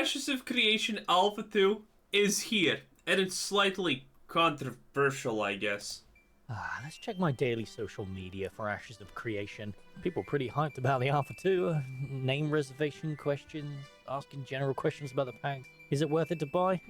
Ashes of Creation Alpha 2 is here, and it's slightly controversial, I guess. Let's check my daily social media for Ashes of Creation. People pretty hyped about the Alpha 2. Name reservation questions, asking general questions about the packs. Is it worth it to buy?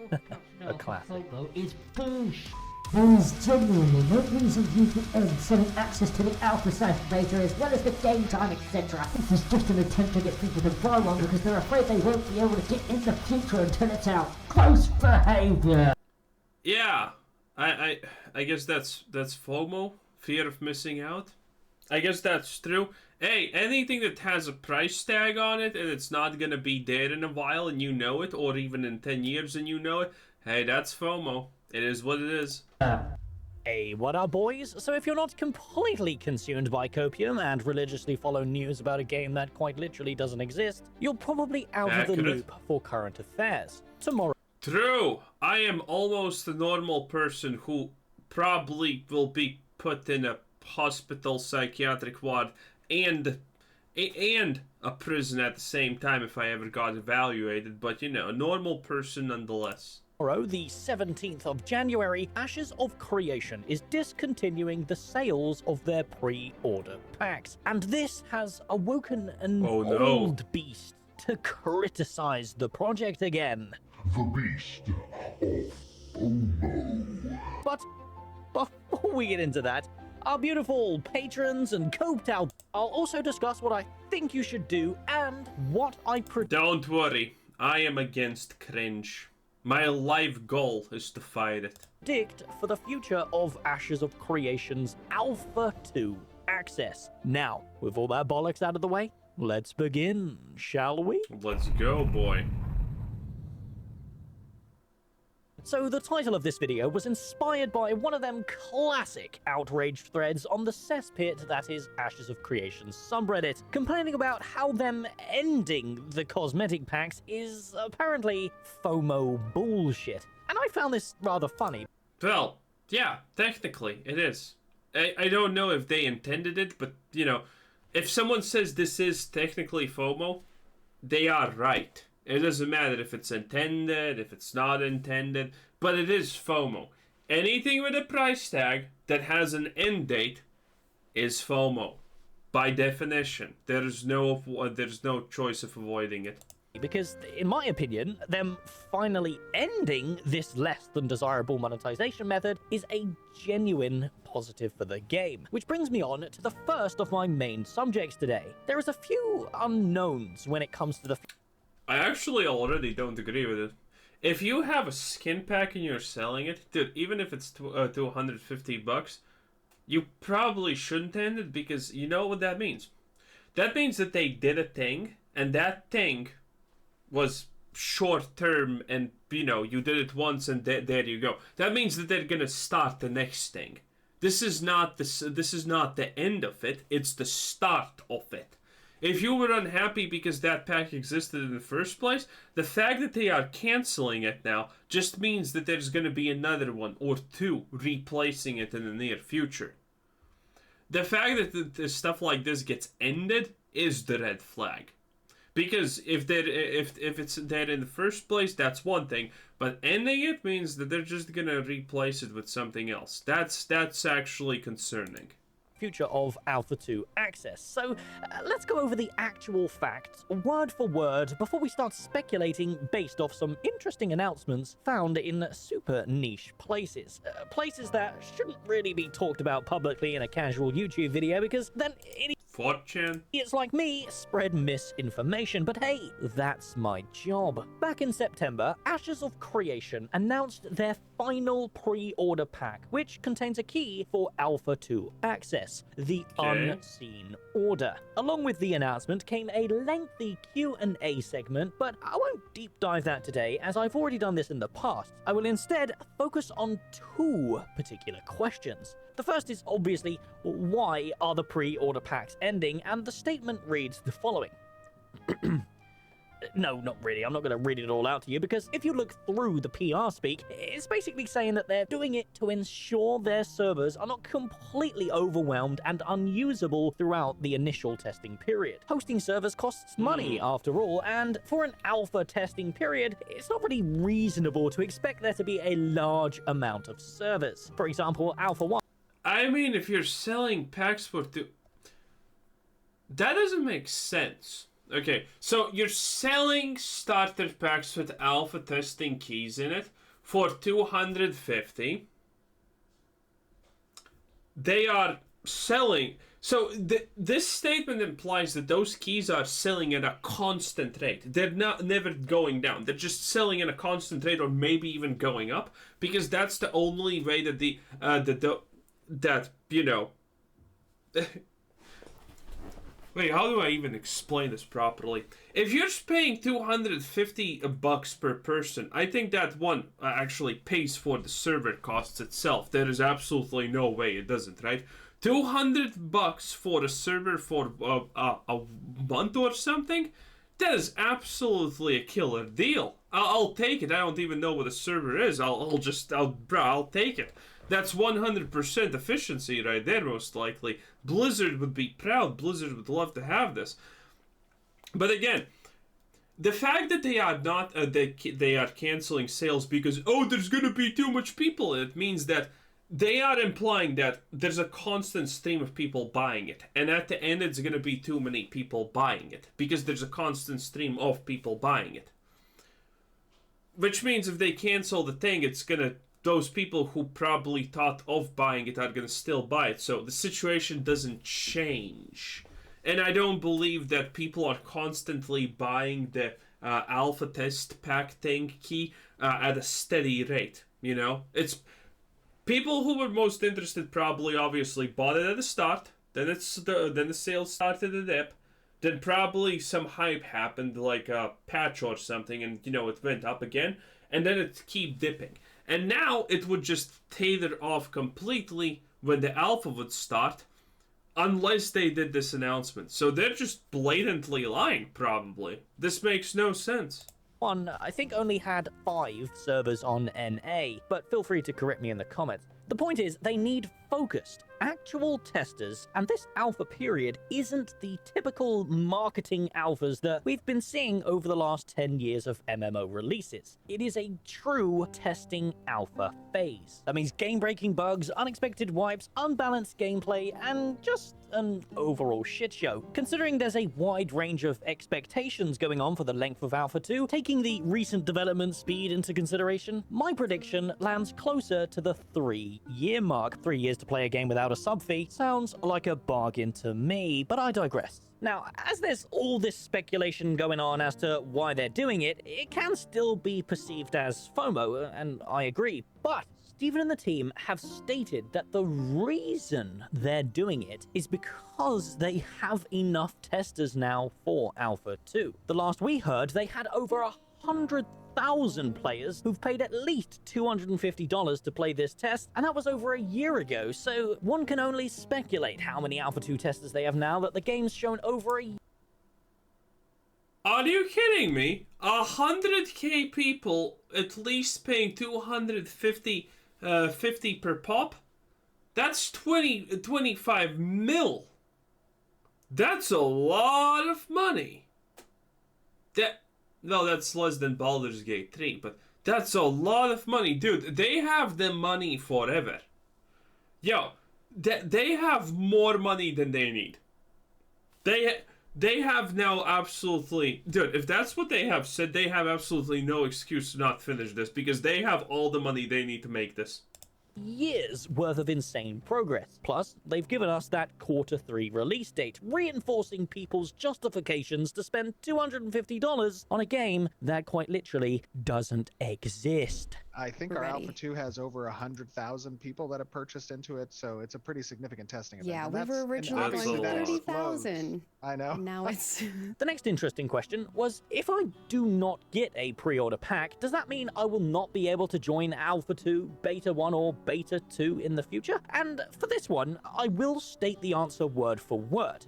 A classic. FOMO is bullshit. There is genuinely no reason you could earn selling access to the alpha/beta as well as the game time, etc. This is just an attempt to get people to buy one because they're afraid they won't be able to get in the future until it's out. Close behavior. Yeah, I guess that's FOMO, fear of missing out. I guess that's true. Hey, anything that has a price tag on it and it's not gonna be there in a while and you know it, or even in 10 years and you know it, hey, that's FOMO. It is what it is. Hey, what up, boys? So if you're not completely consumed by copium and religiously follow news about a game that quite literally doesn't exist, you're probably out of the loop for current affairs. Tomorrow. True. I am almost a normal person who probably will be put in a hospital psychiatric ward and a prison at the same time if I ever got evaluated, but you know, a normal person nonetheless. Tomorrow, the 17th of January, Ashes of Creation is discontinuing the sales of their pre-order packs. And this has awoken an old beast to criticize the project again. The beast of FOMO. But before we get into that, our beautiful patrons and coped out, I'll also discuss what I think you should do and what I Don't worry, I am against cringe. My life goal is to fight it. Predict for the future of Ashes of Creation's Alpha 2 access. Now, with all that bollocks out of the way, let's begin, shall we? Let's go, boy. So the title of this video was inspired by one of them classic outraged threads on the cesspit that is Ashes of Creation's subreddit, complaining about how them ending the cosmetic packs is apparently FOMO bullshit. And I found this rather funny. Well, yeah, technically it is. I don't know if they intended it, but you know, if someone says this is technically FOMO, they are right. It doesn't matter if it's intended, if it's not intended, but it is FOMO. Anything with a price tag that has an end date is FOMO. By definition, there's no choice of avoiding it. Because, in my opinion, them finally ending this less than desirable monetization method is a genuine positive for the game. Which brings me on to the first of my main subjects today. There is a few unknowns when it comes to the... I actually already don't agree with it. If you have a skin pack and you're selling it, dude, even if it's $250, you probably shouldn't end it because you know what that means. That means that they did a thing, and that thing was short term, and you know, you did it once and there you go. That means that they're gonna start the next thing. This is not the end of it, it's the start of it. If you were unhappy because that pack existed in the first place, the fact that they are canceling it now just means that there's going to be another one or two replacing it in the near future. The fact that the stuff like this gets ended is the red flag. Because if it's there in the first place, that's one thing. But ending it means that they're just going to replace it with something else. That's actually concerning. Future of Alpha 2 access. So let's go over the actual facts word for word before we start speculating based off some interesting announcements found in super niche places. Places that shouldn't really be talked about publicly in a casual YouTube video because then idiots like me spread misinformation, but hey, that's my job. Back in September, Ashes of Creation announced their final pre-order pack, which contains a key for Alpha 2 access, the Unseen Order. Along with the announcement came a lengthy Q&A segment, but I won't deep dive that today as I've already done this in the past. I will instead focus on two particular questions. The first is obviously, why are the pre-order packs ending? And the statement reads the following. No, not really. I'm not going to read it all out to you because if you look through the PR speak, it's basically saying that they're doing it to ensure their servers are not completely overwhelmed and unusable throughout the initial testing period. Hosting servers costs money after all, and for an alpha testing period, it's not really reasonable to expect there to be a large amount of servers. For example, Alpha 1. I mean, if you're selling packs for that doesn't make sense. Okay, so you're selling starter packs with alpha testing keys in it for $250. They are selling. So this statement implies that those keys are selling at a constant rate. They're never going down. They're just selling at a constant rate, or maybe even going up, because that's the only way that that you know. Wait, how do I even explain this properly? If you're paying $250 per person, I think that one actually pays for the server costs itself. There is absolutely no way it doesn't, right? $200 for a server for a month or something? That is absolutely a killer deal. I'll take it. I don't even know what a server is. I'll take it. That's 100% efficiency right there, most likely. Blizzard would be proud. Blizzard would love to have this. But again, the fact that they are not they are canceling sales because there's gonna be too much people, it means that they are implying that there's a constant stream of people buying it, and at the end it's gonna be too many people buying it because there's a constant stream of people buying it. Which means if they cancel the thing, it's gonna. Those people who probably thought of buying it are going to still buy it. So the situation doesn't change. And I don't believe that people are constantly buying the alpha test pack thing key at a steady rate. You know? It's people who were most interested probably obviously bought it at the start. Then the sales started to dip. Then probably some hype happened, like a patch or something, and it went up again. And then it keep dipping. And now it would just taper off completely when the alpha would start, unless they did this announcement. So they're just blatantly lying, probably. This makes no sense. One, I think, only had 5 servers on NA, but feel free to correct me in the comments. The point is, they need focused, actual testers, and this alpha period isn't the typical marketing alphas that we've been seeing over the last 10 years of MMO releases. It is a true testing alpha phase. That means game-breaking bugs, unexpected wipes, unbalanced gameplay, and just an overall shit show. Considering there's a wide range of expectations going on for the length of Alpha 2, taking the recent development speed into consideration, my prediction lands closer to the 3-year mark. 3 years to play a game without a sub fee sounds like a bargain to me, but I digress. Now, as there's all this speculation going on as to why they're doing it, it can still be perceived as FOMO, and I agree, but Steven and the team have stated that the reason they're doing it is because they have enough testers now for Alpha 2. The last we heard, they had over 100,000 players who've paid at least $250 to play this test, and that was over a year ago, so one can only speculate how many Alpha 2 testers they have now that the game's shown over a year. Are you kidding me? 100k people at least paying $250 per pop? That's 25 mil. That's a lot of money. No, that's less than Baldur's Gate 3, but that's a lot of money. Dude, they have the money forever. Yo, they have more money than they need. They have now absolutely... Dude, if that's what they have said, they have absolutely no excuse to not finish this, because they have all the money they need to make this. Years worth of insane progress. Plus, they've given us that Q3 release date, reinforcing people's justifications to spend $250 on a game that quite literally doesn't exist. I think our Alpha 2 has over 100,000 people that have purchased into it, so it's a pretty significant testing event. Yeah, And we were originally that's going a lot. 30,000. I know. Now it's... The next interesting question was, if I do not get a pre-order pack, does that mean I will not be able to join Alpha 2, Beta 1, or Beta 2 in the future? And for this one, I will state the answer word for word.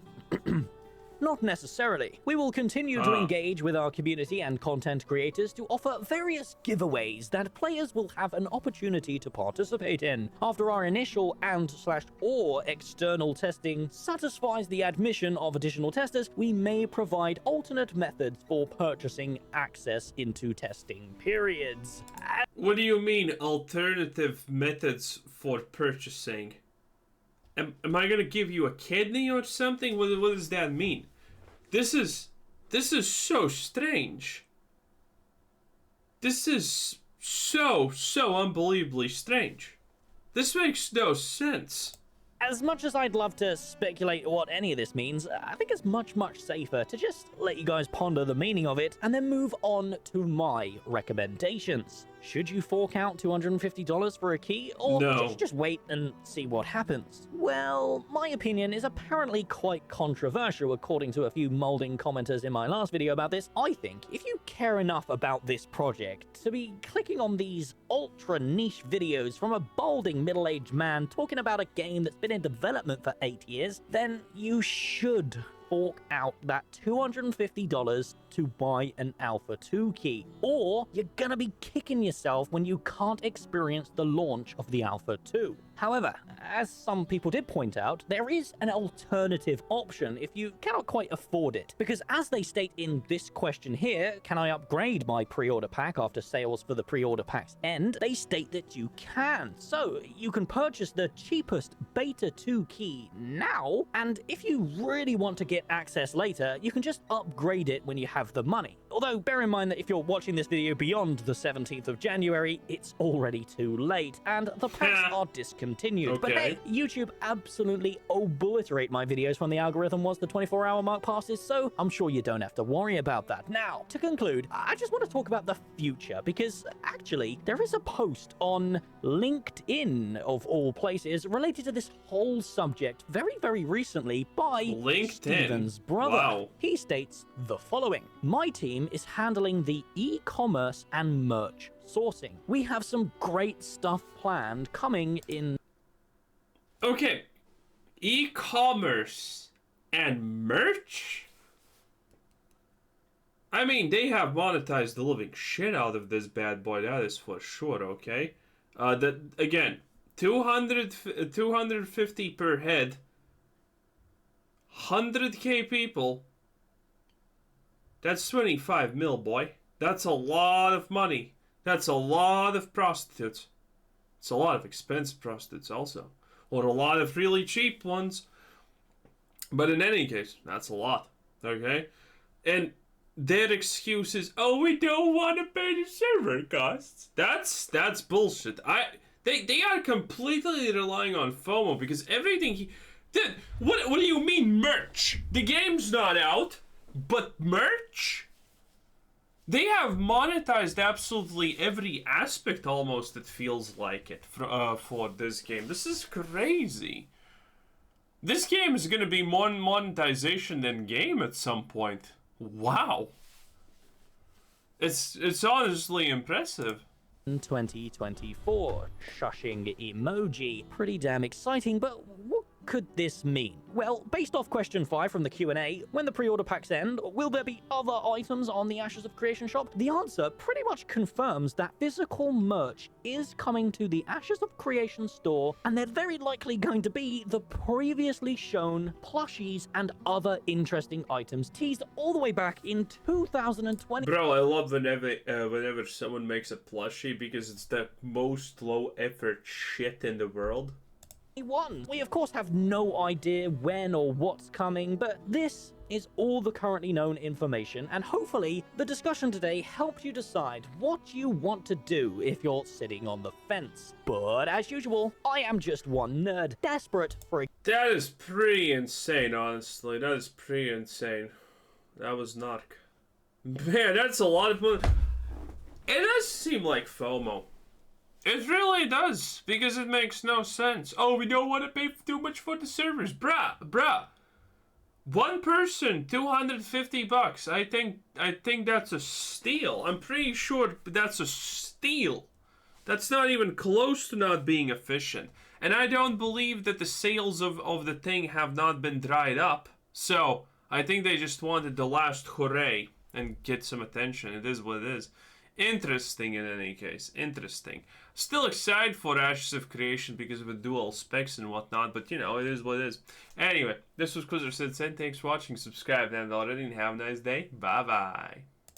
Not necessarily. We will continue to engage with our community and content creators to offer various giveaways that players will have an opportunity to participate in. After our initial and/or external testing satisfies the admission of additional testers, we may provide alternate methods for purchasing access into testing periods. What do you mean, alternative methods for purchasing? Am I gonna give you a kidney or something? What does that mean? This is so strange. This is so unbelievably strange. This makes no sense. As much as I'd love to speculate what any of this means, I think it's much safer to just let you guys ponder the meaning of it and then move on to my recommendations. Should you fork out $250 for a key, or No. just wait and see what happens? Well, my opinion is apparently quite controversial according to a few molding commenters in my last video about this. I think if you care enough about this project to be clicking on these ultra niche videos from a balding middle-aged man talking about a game that's been in development for 8 years, then you should fork out that $250 to buy an Alpha 2 key, or you're gonna be kicking yourself when you can't experience the launch of the Alpha 2. However, as some people did point out, there is an alternative option if you cannot quite afford it, because as they state in this question here, can I upgrade my pre-order pack after sales for the pre-order packs end? They state that you can. So you can purchase the cheapest Beta 2 key now, and if you really want to get access later, you can just upgrade it when you have the money. Although bear in mind that if you're watching this video beyond the 17th of January, it's already too late, and the packs are discontinued. But hey, YouTube absolutely obliterate my videos when the algorithm once the 24-hour mark passes, so I'm sure you don't have to worry about that. Now, to conclude, I just want to talk about the future, because actually, there is a post on LinkedIn, of all places, related to this whole subject very recently by Steven's brother. Wow. He states the following: my team is handling the e-commerce and merch sourcing. We have some great stuff planned coming in. Okay, e-commerce and merch? I mean, they have monetized the living shit out of this bad boy, that is for sure, okay? That again, 250 per head, 100k people, that's 25 mil, boy. That's a lot of money. That's a lot of prostitutes. It's a lot of expensive prostitutes also. Or a lot of really cheap ones. But in any case, that's a lot. Okay? And their excuse is, oh, we don't want to pay the server costs. That's bullshit. They are completely relying on FOMO because everything what do you mean merch? The game's not out, but merch? They have monetized absolutely every aspect almost, it feels like it, for this game. This is crazy. This game is going to be more monetization than game at some point. Wow. It's honestly impressive. 2024. Shushing emoji. Pretty damn exciting, but what could this mean? Well, based off question 5 from the Q&A, when the pre-order packs end, will there be other items on the Ashes of Creation shop? The answer pretty much confirms that physical merch is coming to the Ashes of Creation store, and they're very likely going to be the previously shown plushies and other interesting items teased all the way back in 2020. Bro, I love whenever someone makes a plushie because it's the most low effort shit in the world. We of course have no idea when or what's coming, but this is all the currently known information, and hopefully the discussion today helped you decide what you want to do if you're sitting on the fence. But as usual, I am just one nerd, desperate for a... That is pretty insane, honestly. That is pretty insane. That was not... Man, that's a lot of money. It does seem like FOMO. It really does, because it makes no sense. Oh, we don't want to pay too much for the servers. Bruh. One person, $250. I think that's a steal. I'm pretty sure that's a steal. That's not even close to not being efficient. And I don't believe that the sales of the thing have not been dried up. So, I think they just wanted the last hooray and get some attention. It is what it is. Interesting in any case. Interesting. Still excited for Ashes of Creation because of the dual specs and whatnot, but you know, it is what it is. Anyway, this was Quizzer Citizen. Thanks for watching. Subscribe if you haven't already, and have a nice day. Bye bye.